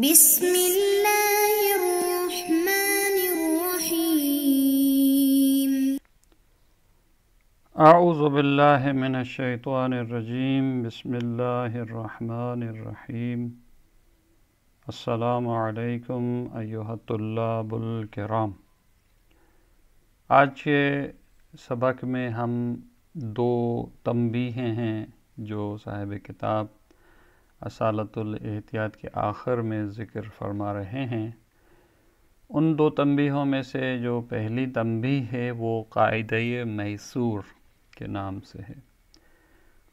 بسم اللہ الرحمن الرحیم۔ اعوذ باللہ من الشیطان الرجیم، بسم اللہ الرحمن الرحیم۔ السلام علیکم ایھا الطلاب الکرام۔ آج کے سبق میں ہم دو تنبیہیں ہیں جو صاحب کتاب اصالۃ الاحتیاط کے آخر میں ذکر فرما رہے ہیں۔ ان دو تنبیہوں میں سے جو پہلی تنبیہ ہے وہ قاعدہ میسور کے نام سے ہے۔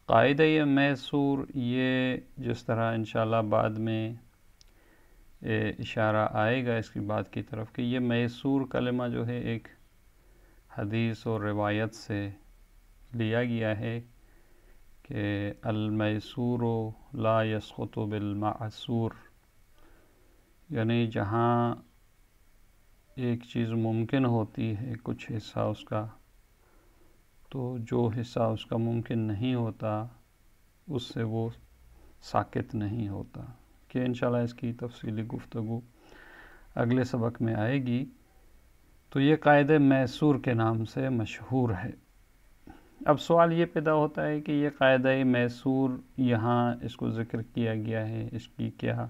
قاعدہ میسور یہ جس طرح انشاءاللہ بعد میں اشارہ آئے گا اس کی بات کی طرف کہ یہ میسور کلمہ جو ہے ایک حدیث اور روایت سے لیا گیا ہے کہ المیسور لا یسقط بالمعسور، یعنی جہاں ایک چیز ممکن ہوتی ہے کچھ حصہ اس کا، تو جو حصہ اس کا ممکن نہیں ہوتا اس سے وہ ساقط نہیں ہوتا، کہ انشاءاللہ اس کی تفصیلی گفتگو اگلے سبق میں آئے گی۔ تو یہ قاعدہ میسور کے نام سے مشہور ہے۔ اب سوال یہ پیدا ہوتا ہے کہ یہ قاعدہ میسور یہاں اس کو ذکر کیا گیا ہے، اس کی کیا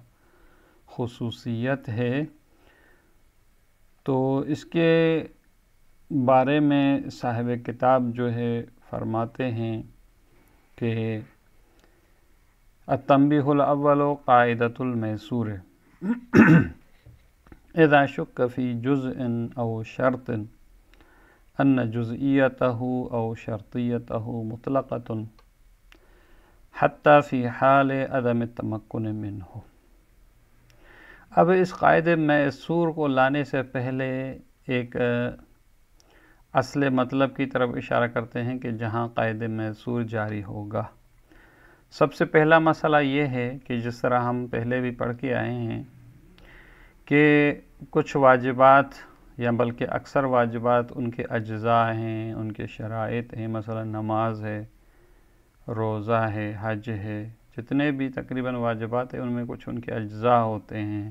خصوصیت ہے؟ تو اس کے بارے میں صاحب کتاب جو ہے فرماتے ہیں کہ التنبیہ الاول قاعدۃ المیسور اذا شک فی جزء او شرط ان جزئیتہ او شرطیتہ مطلقۃ حتی فی حال عدم التمکن منہ۔ اب اس قاعدے میسور کو لانے سے پہلے ایک اصل مطلب کی طرف اشارہ کرتے ہیں کہ جہاں قاعدہ میسور جاری ہوگا۔ سب سے پہلا مسئلہ یہ ہے کہ جس طرح ہم پہلے بھی پڑھ کے آئے ہیں کہ کچھ واجبات یا بلکہ اکثر واجبات ان کے اجزاء ہیں، ان کے شرائط ہیں، مثلا نماز ہے، روزہ ہے، حج ہے، جتنے بھی تقریباً واجبات ہیں ان میں کچھ ان کے اجزاء ہوتے ہیں۔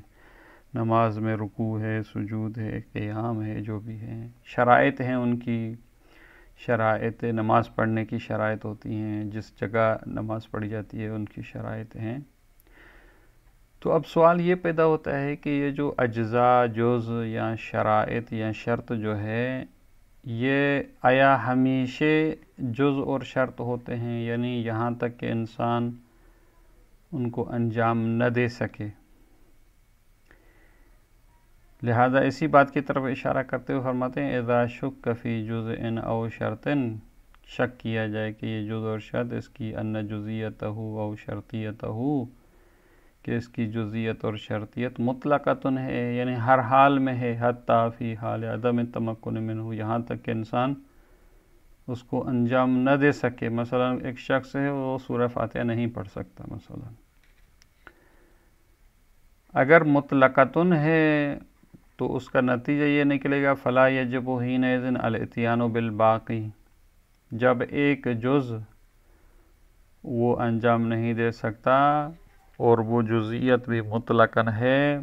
نماز میں رکوع ہے، سجود ہے، قیام ہے، جو بھی ہیں شرائط ہیں، ان کی شرائط نماز پڑھنے کی شرائط ہوتی ہیں، جس جگہ نماز پڑھی جاتی ہے ان کی شرائط ہیں۔ تو اب سوال یہ پیدا ہوتا ہے کہ یہ جو اجزاء، جز یا شرائط یا شرط جو ہے یہ آیا ہمیشہ جز اور شرط ہوتے ہیں، یعنی یہاں تک کہ انسان ان کو انجام نہ دے سکے؟ لہذا اسی بات کی طرف اشارہ کرتے ہوئے فرماتے ہیں اذا شک فی جزء او شرط، شک کیا جائے کہ یہ جز اور شرط اس کی ان جزئیتہ او شرطیتہ، کہ اس کی جزئیت اور شرطیت مطلقۃ ہے، یعنی ہر حال میں ہے، حتی فی حال عدم التمکن منہ، یہاں تک کہ انسان اس کو انجام نہ دے سکے۔ مثلا ایک شخص ہے وہ سورہ فاتحہ نہیں پڑھ سکتا، مثلا اگر مطلقۃ ہے تو اس کا نتیجہ یہ نکلے گا فلا یجب حینئذ الاتیان بالباقی، جب ایک جز وہ انجام نہیں دے سکتا اور وہ جزئیت بھی مطلقاً ہے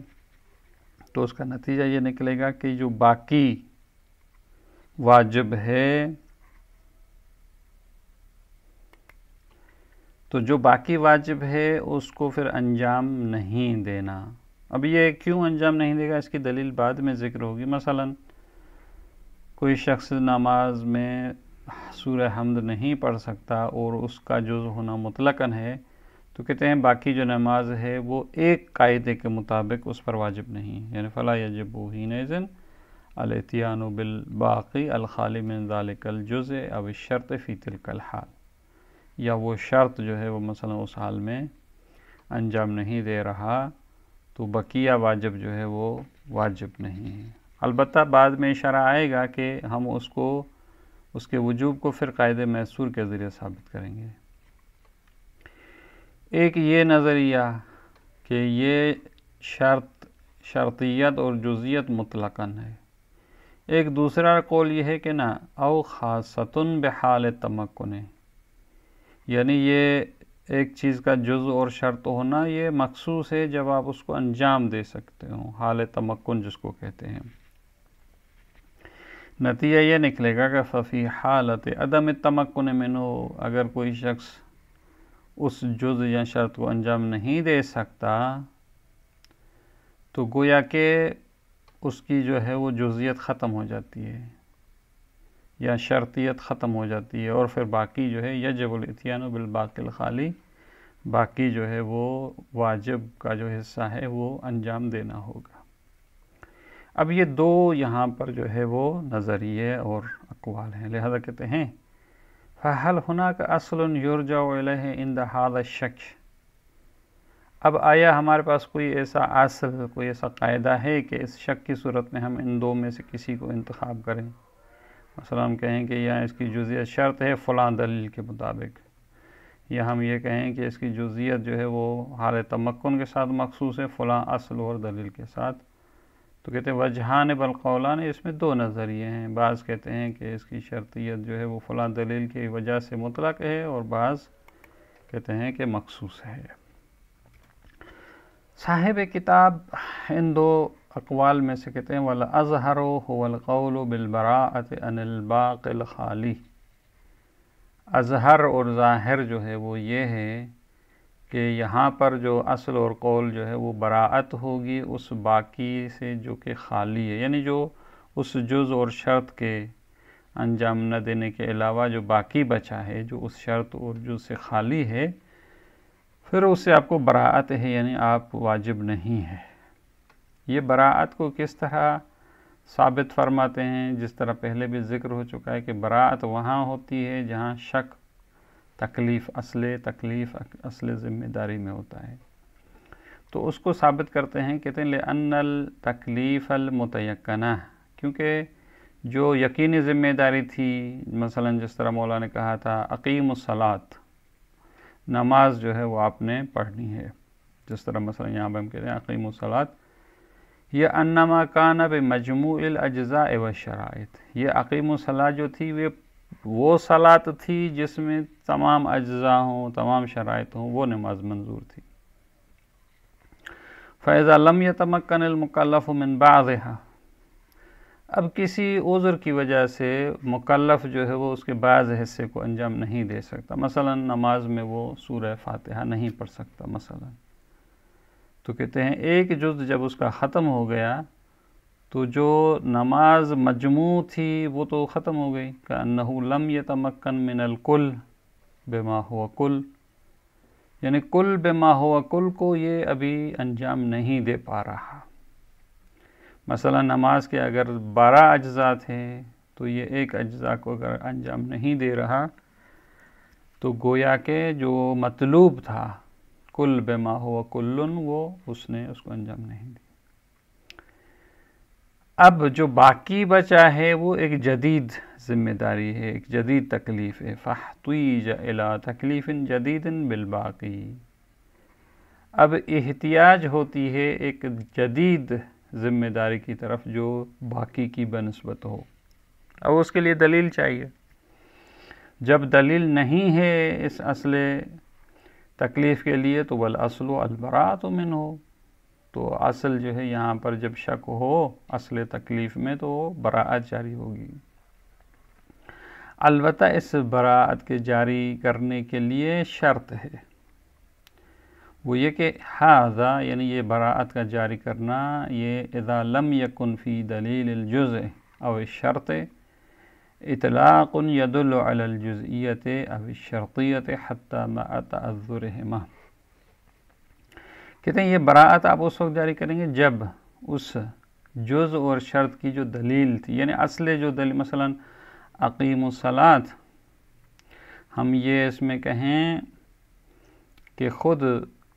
تو اس کا نتیجہ یہ نکلے گا کہ جو باقی واجب ہے، تو جو باقی واجب ہے اس کو پھر انجام نہیں دینا۔ اب یہ کیوں انجام نہیں دے گا اس کی دلیل بعد میں ذکر ہوگی۔ مثلا کوئی شخص نماز میں سورہ حمد نہیں پڑھ سکتا اور اس کا جز ہونا مطلقاً ہے، تو کہتے ہیں باقی جو نماز ہے وہ ایک قاعدے کے مطابق اس پر واجب نہیں، یعنی فلا یجب حینئذ الاتیان بالباقی الخالی من ذلک الجزء او الشرط فی تلک الحال، یا وہ شرط جو ہے وہ مثلا اس حال میں انجام نہیں دے رہا تو بقیہ واجب جو ہے وہ واجب نہیں ہے۔ البتہ بعد میں اشارہ آئے گا کہ ہم اس کے وجوب کو پھر قاعدہ میسور کے ذریعے ثابت کریں گے۔ ایک یہ نظریہ کہ یہ شرطیت اور جزئیت مطلقاً ہے۔ ایک دوسرا قول یہ ہے کہ نہ او خاصۃ بحال تمکن، یعنی یہ ایک چیز کا جزء اور شرط ہونا یہ مخصوص ہے جب آپ اس کو انجام دے سکتے ہو، حال تمکن جس کو کہتے ہیں۔ نتیجہ یہ نکلے گا کہ ففی حالت عدم التمکن منہ، اگر کوئی شخص اس جزء یا شرط کو انجام نہیں دے سکتا تو گویا کہ اس کی جو ہے وہ جزئیت ختم ہو جاتی ہے یا شرطیت ختم ہو جاتی ہے، اور پھر باقی جو ہے یجب الاتیان بالباقی الخالی، باقی جو ہے وہ واجب کا جو حصہ ہے وہ انجام دینا ہوگا۔ اب یہ دو یہاں پر جو ہے وہ نظریے اور اقوال ہیں، لہذا کہتے ہیں فَهَلْ هُنَاكَ أَصْلٌ يُرْجَعُ إِلَيْهِ عِنْدَ هَذَا الشَّكِّ، اب آیا ہمارے پاس کوئی ایسا اصل، کوئی ایسا قاعدہ ہے کہ اس شک کی صورت میں ہم ان دو میں سے کسی کو انتخاب کریں؟ مثلا ہم کہیں کہ یہاں اس کی جزئیت شرط ہے فلاں دلیل کے مطابق، یا ہم یہ کہیں کہ اس کی جزئیت جو ہے وہ حال تمکن کے ساتھ مخصوص ہے فلاں اصل اور دلیل کے ساتھ، تو کہتے ہیں وجہان بل قولان، اس میں دو نظریے ہیں، بعض کہتے ہیں کہ اس کی شرطیت جو ہے وہ فلاں دلیل کی وجہ سے مطلق ہے، اور بعض کہتے ہیں کہ مخصوص ہے۔ صاحب کتاب ان دو اقوال میں سے کہتے ہیں وَالْأَظْهَرُ هُوَ الْقَوْلُ بِالْبَرَاءَةِ عَنِ الْبَاقِ الْخَالِي، اظہر اور ظاہر جو ہے وہ یہ ہے کہ یہاں پر جو اصل اور قول جو ہے وہ براءت ہوگی اس باقی سے جو کہ خالی ہے، یعنی جو اس جز اور شرط کے انجام نہ دینے کے علاوہ جو باقی بچا ہے، جو اس شرط اور جز سے خالی ہے، پھر اس سے آپ کو براءت ہے، یعنی آپ واجب نہیں ہے۔ یہ براءت کو کس طرح ثابت فرماتے ہیں؟ جس طرح پہلے بھی ذکر ہو چکا ہے کہ براءت وہاں ہوتی ہے جہاں شک تکلیف اصل ذمہ داری میں ہوتا ہے، تو اس کو ثابت کرتے ہیں، کہتے ہیں لِأَنَّ التکلیف المتیقنہ، کیونکہ جو یقینی ذمہ داری تھی، مثلا جس طرح مولا نے کہا تھا اقیم الصلاۃ، نماز جو ہے وہ آپ نے پڑھنی ہے، جس طرح مثلا یہاں پہ ہم کہتے ہیں اقیم الصلاۃ، یہ انما کان بمجموع الاجزاء والشرائط، یہ اقیم الصلاۃ جو تھی وہ صلاۃ تھی جس میں تمام اجزاء ہوں، تمام شرائط ہوں، وہ نماز منظور تھی۔ فَإِذَا لَمْ يَتَمَكَّنِ الْمُكَلَّفُ مِنْ بَعْضِهَا، اب کسی عذر کی وجہ سے مکلف جو ہے وہ اس کے بعض حصے کو انجام نہیں دے سکتا، مثلا نماز میں وہ سورہ فاتحہ نہیں پڑھ سکتا مثلا، تو کہتے ہیں ایک جز جب اس کا ختم ہو گیا تو جو نماز مجموع تھی وہ تو ختم ہو گئی، کأنہ لم یتمکن من الکل بما ہوا کل، یعنی کل بما ہوا کل کو یہ ابھی انجام نہیں دے پا رہا۔ مثلا نماز کے اگر 12 اجزاء تھے تو یہ ایک اجزاء کو اگر انجام نہیں دے رہا تو گویا کہ جو مطلوب تھا کل بما ہوا کلن، وہ اس نے اس کو انجام نہیں دی۔ اب جو باقی بچا ہے وہ ایک جدید ذمہ داری ہے، ایک جدید تکلیف ہے، فاحتویج الی تکلیف جدید بالباقی، اب احتیاج ہوتی ہے ایک جدید ذمہ داری کی طرف جو باقی کی بنسبت ہو، اب اس کے لیے دلیل چاہیے۔ جب دلیل نہیں ہے اس اصل تکلیف کے لیے تو والاصل البراءۃ منہ، تو اصل جو ہے یہاں پر جب شک ہو اصل تکلیف میں تو براءت جاری ہوگی۔ البتہ اس براءت کے جاری کرنے کے لیے شرط ہے، وہ یہ کہ ھذا، یعنی یہ براءت کا جاری کرنا، یہ اذا لم یکن فی دلیل الجزء او الشرط اطلاق يدل على الجزئیت او الشرطیت حتی مع تعذرہما، کہتے ہیں یہ براءت آپ اس وقت جاری کریں گے جب اس جز اور شرط کی جو دلیل تھی، یعنی اصل جو دلیل، مثلا اقیم الصلاۃ، ہم یہ اس میں کہیں کہ خود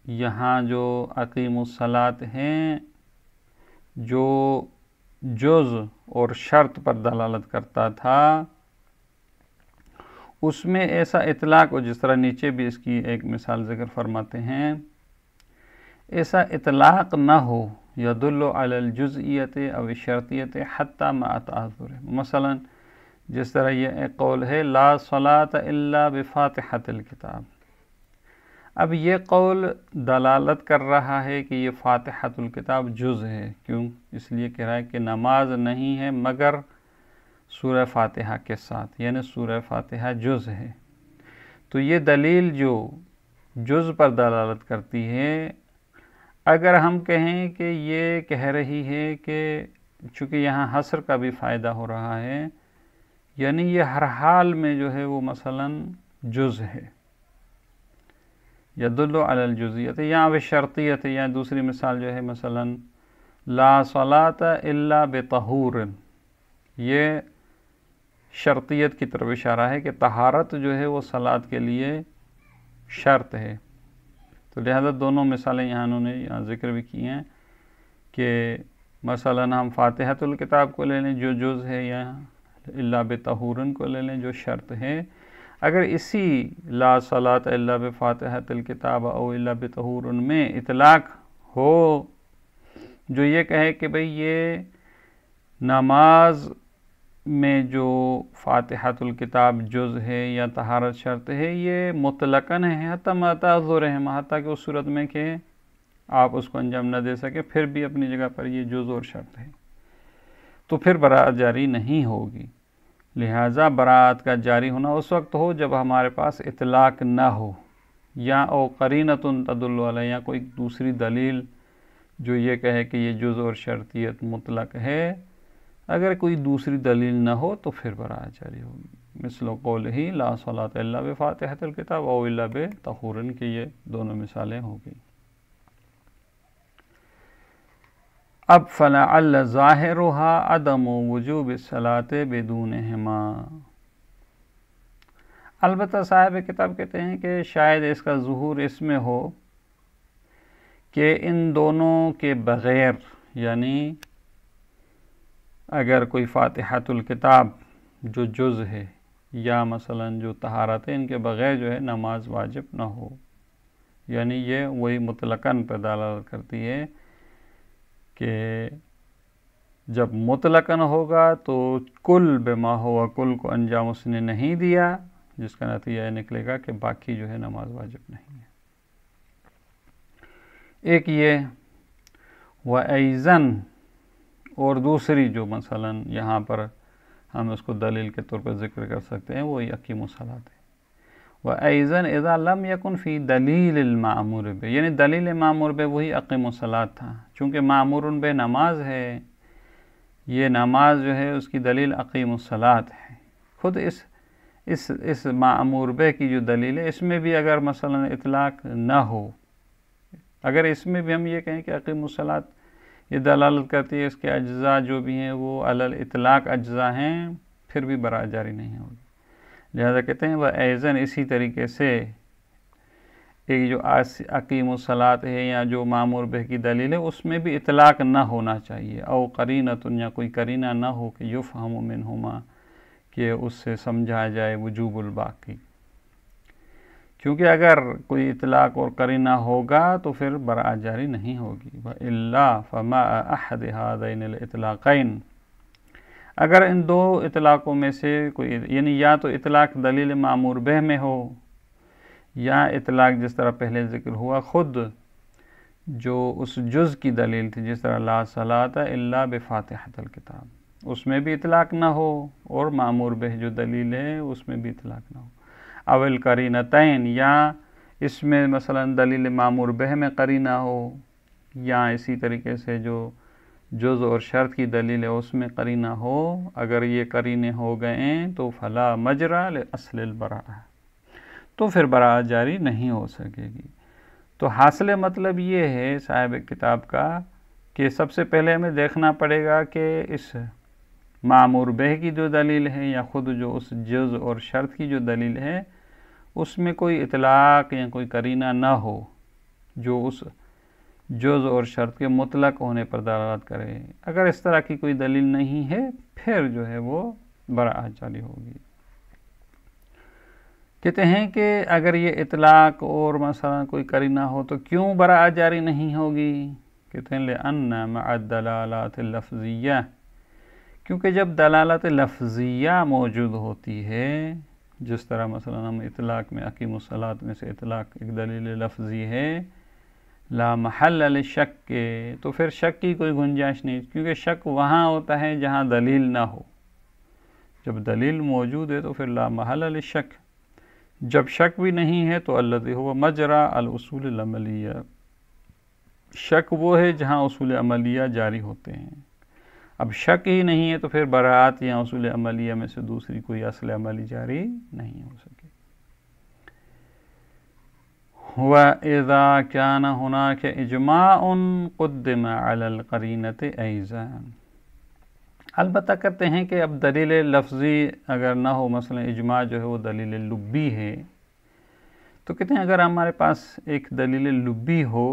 یہاں جو اقیم الصلاۃ ہیں جو جز اور شرط پر دلالت کرتا تھا اس میں ایسا اطلاق ہو، جس طرح نیچے بھی اس کی ایک مثال ذکر فرماتے ہیں، ایسا اطلاق نہ ہو یدل علی الجزئیت او الشرطیت حتی مع تعذر، مثلا جس طرح یہ ایک قول ہے لا صلاۃ الا بفاتحۃ الکتاب، اب یہ قول دلالت کر رہا ہے کہ یہ فاتحۃ الکتاب جز ہے. کیوں؟ اس لیے کہہ رہا ہے کہ نماز نہیں ہے مگر سورہ فاتحہ کے ساتھ، یعنی سورہ فاتحہ جز ہے. تو یہ دلیل جو جز پر دلالت کرتی ہے، اگر ہم کہیں کہ یہ کہہ رہی ہے کہ چونکہ یہاں حصر کا بھی فائدہ ہو رہا ہے، یعنی یہ ہر حال میں جو ہے وہ مثلاً جز ہے، یدل علی الجزیت یا بالشرطیت، یا دوسری مثال جو ہے مثلاً لا صلاۃ الا بطہور، یہ شرطیت کی طرف اشارہ ہے کہ طہارت جو ہے وہ صلاۃ کے لیے شرط ہے. تو لہذا دونوں مثالیں یہاں انہوں نے یہاں ذکر بھی کی ہیں کہ مثلاً ہم فاتحۃ الکتاب کو لے لیں جو جز ہے، یا الا بطہور کو لے لیں جو شرط ہے. اگر اسی لا صلاۃ الا بفاتحۃ الکتاب او الا بطہور میں اطلاق ہو جو یہ کہے کہ بھئی یہ نماز میں جو فاتحۃ الکتاب جز ہے یا طہارت شرط ہے، یہ مطلقاً ہے حتی ما تعذرہم، حتیٰ کہ اس صورت میں کہ آپ اس کو انجام نہ دے سکے، پھر بھی اپنی جگہ پر یہ جز اور شرط ہے، تو پھر براءت جاری نہیں ہوگی. لہٰذا براءت کا جاری ہونا اس وقت ہو جب ہمارے پاس اطلاق نہ ہو، یا او قرینۃ تدل علیہ، یا کوئی دوسری دلیل جو یہ کہے کہ یہ جز اور شرطیت مطلق ہے. اگر کوئی دوسری دلیل نہ ہو تو پھر براءت جاری ہوگی. مثل قولہ لا صلاۃ الا بفاتحۃ الکتاب او الا بطہور کی یہ دونوں مثالیں ہو گئی. اب فلعل ظاہرها عدم وجوب الصلاۃ بدونہما. البتہ صاحب کتاب کہتے ہیں کہ شاید اس کا ظہور اس میں ہو کہ ان دونوں کے بغیر، یعنی اگر کوئی فاتحۃ الکتاب جو جز ہے یا مثلاً جو طہارت ہے، ان کے بغیر جو ہے نماز واجب نہ ہو. یعنی یہ وہی مطلقاً پر دلالت کرتی ہے کہ جب مطلقاً ہوگا تو کل بما ہوا کل کو انجام اس نے نہیں دیا، جس کا نتیجہ یہ نکلے گا کہ باقی جو ہے نماز واجب نہیں ہے. ایک یہ وَأَيْزَن، اور دوسری جو مثلاً یہاں پر ہم اس کو دلیل کے طور پر ذکر کر سکتے ہیں، وہی اقیموا الصلاۃ ہے. وَأَيْزَن اِذَا لَمْ يَكُنْ فِي دَلِيلِ الْمَأْمُورِ بِهِ، یعنی دلیل معمور بہ وہی اقیموا الصلاۃ تھا، چونکہ معمور بہ نماز ہے، یہ نماز جو ہے اس کی دلیل اقیموا الصلاۃ ہے. خود اس معمور بہ کی جو دلیل ہے، اس میں بھی اگر مثلا اطلاق نہ ہو، اگر اس میں بھی ہم یہ کہیں کہ اقیموا الصلاۃ یہ دلالت کرتی ہے اس کے اجزاء جو بھی ہیں وہ علی الاطلاق اجزاء ہیں، پھر بھی براءت جاری نہیں ہوگی. لہذا کہتے ہیں وہ ایزن، اسی طریقے سے ایک جو اقیموا الصلاۃ ہے یا جو معمور بہ کی دلیل ہے، اس میں بھی اطلاق نہ ہونا چاہیے. او قرینۃ، یا کوئی قرینہ نہ ہو کہ یفہم منہما، کہ اس سے سمجھا جائے وجوب الباقی. کیونکہ اگر کوئی اطلاق اور قرینہ ہوگا تو پھر براءت جاری نہیں ہوگی. وَإِلَّا فَمَا أَحَدِ هَذَيْنِ الْإِطْلَاقَيْنِ، اگر ان دو اطلاقوں میں سے کوئی، یعنی یا تو اطلاق دلیل معمور بہ میں ہو، یا اطلاق جس طرح پہلے ذکر ہوا خود جو اس جز کی دلیل تھی، جس طرح لا صلاۃ الا بفاتحۃ الکتاب، اس میں بھی اطلاق نہ ہو، اور معمور بہ جو دلیل ہے اس میں بھی اطلاق نہ ہو. اول قرینتین، یا اس میں مثلا دلیل معمور بہ میں قرینہ ہو، یا اسی طریقے سے جو جز اور شرط کی دلیل ہے اس میں قرینہ ہو. اگر یہ قرینے ہو گئے تو فلا مجرا لاصل البراءہ، تو پھر براءت جاری نہیں ہو سکے گی. تو حاصل مطلب یہ ہے صاحب کتاب کا کہ سب سے پہلے ہمیں دیکھنا پڑے گا کہ اس معمور بہ کی جو دلیل ہے یا خود جو اس جز اور شرط کی جو دلیل ہے اس میں کوئی اطلاق یا کوئی قرینہ نہ ہو جو اس جز اور شرط کے مطلق ہونے پر دلالت کرے. اگر اس طرح کی کوئی دلیل نہیں ہے پھر جو ہے وہ براءت جاری ہوگی. کہتے ہیں کہ اگر یہ اطلاق اور مثلا کوئی قرینہ ہو تو کیوں براءت جاری نہیں ہوگی؟ کہتے ہیں لِأَنَّ مَعَ الدَّلَالَاتِ الْلَفْظِيَّةِ، کیونکہ جب دلالت لفظیہ موجود ہوتی ہے، جس طرح مثلا ہم اطلاق میں اقیم الصلاۃ میں سے اطلاق ایک دلیل لفظی ہے لا محل للشک کے، تو پھر شک کی کوئی گنجائش نہیں، کیونکہ شک وہاں ہوتا ہے جہاں دلیل نہ ہو، جب دلیل موجود ہے تو پھر لا محل للشک، جب شک بھی نہیں ہے تو الذی هو مجرى الاصول العملیہ، شک وہ ہے جہاں اصول عملیہ جاری ہوتے ہیں، اب شک ہی نہیں ہے تو پھر براعت یا اصول عملیہ میں سے دوسری کوئی اصل عملی جاری نہیں ہو سکے۔ وَإِذَا كَانَ هُنَاكَ إِجْمَاعٌ قُدِّمَ عَلَى الْقَرِينَةِ أَيْضًا، البتہ کرتے ہیں کہ اب دلیل لفظی اگر نہ ہو، مثلا اجماع جو ہے وہ دلیل لبی ہے، تو کہتے ہیں اگر ہمارے پاس ایک دلیل لبی ہو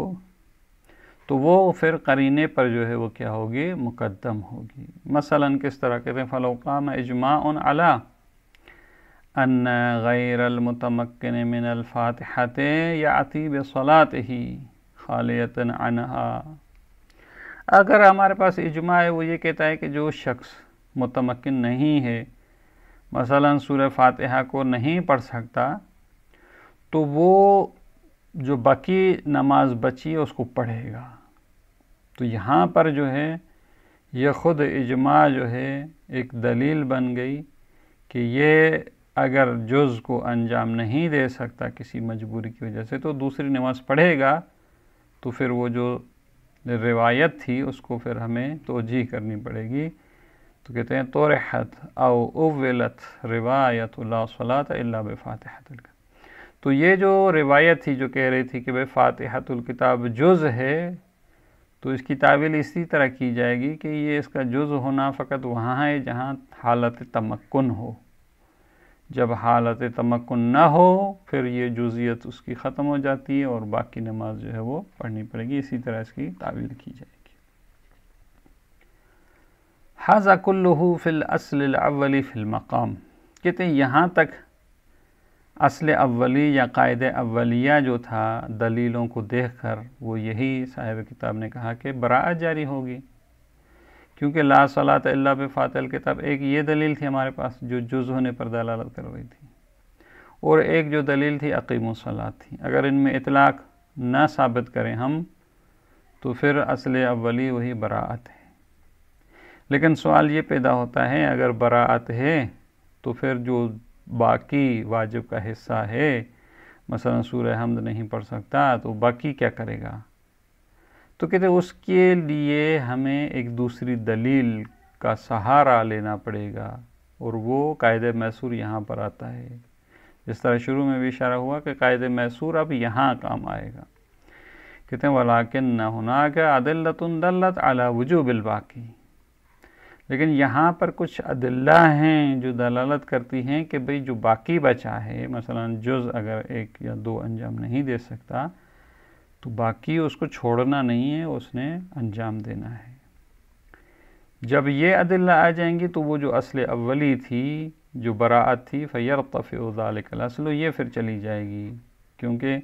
تو وہ پھر قرینے پر جو ہے وہ کیا ہوگی، مقدم ہوگی۔ مثلا کس طرح کہتے ہیں فَلَوْ قَامَ إِجْمَاعٌ عَلَىٰ أَنَّ غَيْرَ الْمُتَمَكِّنِ مِنَ الْفَاتِحَةِ يَأْتِي بِصَلَاتِهِ خَالِيَةً عَنْهَا، اگر ہمارے پاس اجماع ہے، وہ یہ کہتا ہے کہ جو شخص متمکن نہیں ہے، مثلا سورہ فاتحہ کو نہیں پڑھ سکتا، تو وہ جو باقی نماز بچی ہے اس کو پڑھے گا، تو یہاں پر جو ہے یہ خود اجماع جو ہے ایک دلیل بن گئی کہ یہ اگر جز کو انجام نہیں دے سکتا کسی مجبوری کی وجہ سے تو دوسری نماز پڑھے گا، تو پھر وہ جو روایت تھی اس کو پھر ہمیں توجیہ کرنی پڑے گی، تو کہتے ہیں طرحت او اولت روایت لا صلاۃ الا بفاتحۃ الکتاب، تو یہ جو روایت تھی جو کہہ رہی تھی کہ بھئی فاتحۃ الکتاب جز ہے، تو اس کی تعویل اسی طرح کی جائے گی کہ یہ اس کا جز ہونا فقط وہاں ہے جہاں حالت تمکن ہو، جب حالت تمکن نہ ہو پھر یہ جزیت اس کی ختم ہو جاتی ہے اور باقی نماز جو ہے وہ پڑھنی پڑے گی، اسی طرح اس کی تعویل کی جائے گی۔ ھذا کلہ فی الاصل الاولی فی المقام، کہتے ہیں یہاں تک اصل اولی یا قاعدہ اولیہ جو تھا دلیلوں کو دیکھ کر وہ یہی صاحب کتاب نے کہا کہ براءت جاری ہوگی، کیونکہ لا صلاۃ الا بفاتحۃ الکتاب ایک یہ دلیل تھی ہمارے پاس جو جز ہونے پر دلالت کر رہی تھی، اور ایک جو دلیل تھی اقیم الصلاۃ تھی، اگر ان میں اطلاق نہ ثابت کریں ہم تو پھر اصل اولی وہی براءت ہے۔ لیکن سوال یہ پیدا ہوتا ہے اگر براءت ہے تو پھر جو باقی واجب کا حصہ ہے، مثلا سورہ حمد نہیں پڑھ سکتا تو باقی کیا کرے گا، تو کہتے ہیں اس کے لیے ہمیں ایک دوسری دلیل کا سہارا لینا پڑے گا، اور وہ قاعدہ میسور یہاں پر آتا ہے، جس طرح شروع میں بھی اشارہ ہوا کہ قاعدہ میسور اب یہاں کام آئے گا۔ کہتے ہیں وَلَٰكِنَّ هُنَاكَ أَدِلَّةٌ دَلَّتْ عَلَىٰ وُجُوبِ الْبَاقِي، لیکن یہاں پر کچھ ادلہ ہیں جو دلالت کرتی ہیں کہ بھئی جو باقی بچا ہے، مثلا جز اگر ایک یا دو انجام نہیں دے سکتا تو باقی اس کو چھوڑنا نہیں ہے، اس نے انجام دینا ہے۔ جب یہ ادلہ آ جائیں گی تو وہ جو اصل اولی تھی جو براءت تھی فَيَرْتَفِعُ ذَلِكَ الْأَصْلُ، یہ پھر چلی جائے گی، کیونکہ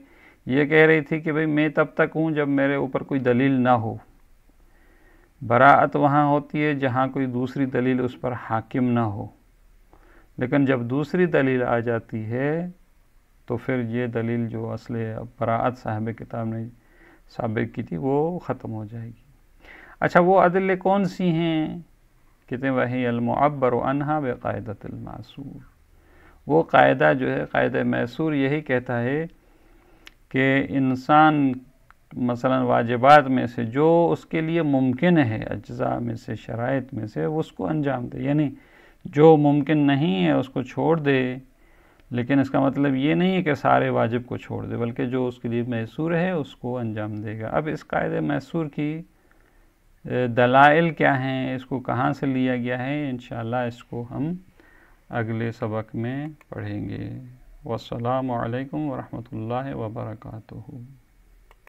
یہ کہہ رہی تھی کہ بھئی میں تب تک ہوں جب میرے اوپر کوئی دلیل نہ ہو، براءت وہاں ہوتی ہے جہاں کوئی دوسری دلیل اس پر حاکم نہ ہو، لیکن جب دوسری دلیل آ جاتی ہے تو پھر یہ دلیل جو اصل براءت صاحب کتاب نے ثابت کی تھی وہ ختم ہو جائے گی۔ اچھا وہ ادلے کون سی ہیں؟ کہتے ہیں وہی المعبر عنہا بقاعدۃ المعصور، وہ قاعدہ جو ہے قاعدہ میسور یہی کہتا ہے کہ انسان مثلا واجبات میں سے جو اس کے لیے ممکن ہے، اجزاء میں سے شرائط میں سے، اس کو انجام دے، یعنی جو ممکن نہیں ہے اس کو چھوڑ دے، لیکن اس کا مطلب یہ نہیں ہے کہ سارے واجب کو چھوڑ دے، بلکہ جو اس کے لیے میسور ہے اس کو انجام دے گا۔ اب اس قاعدہ میسور کی دلائل کیا ہیں، اس کو کہاں سے لیا گیا ہے، انشاءاللہ اس کو ہم اگلے سبق میں پڑھیں گے۔ والسلام علیکم ورحمۃ اللہ وبرکاتہ۔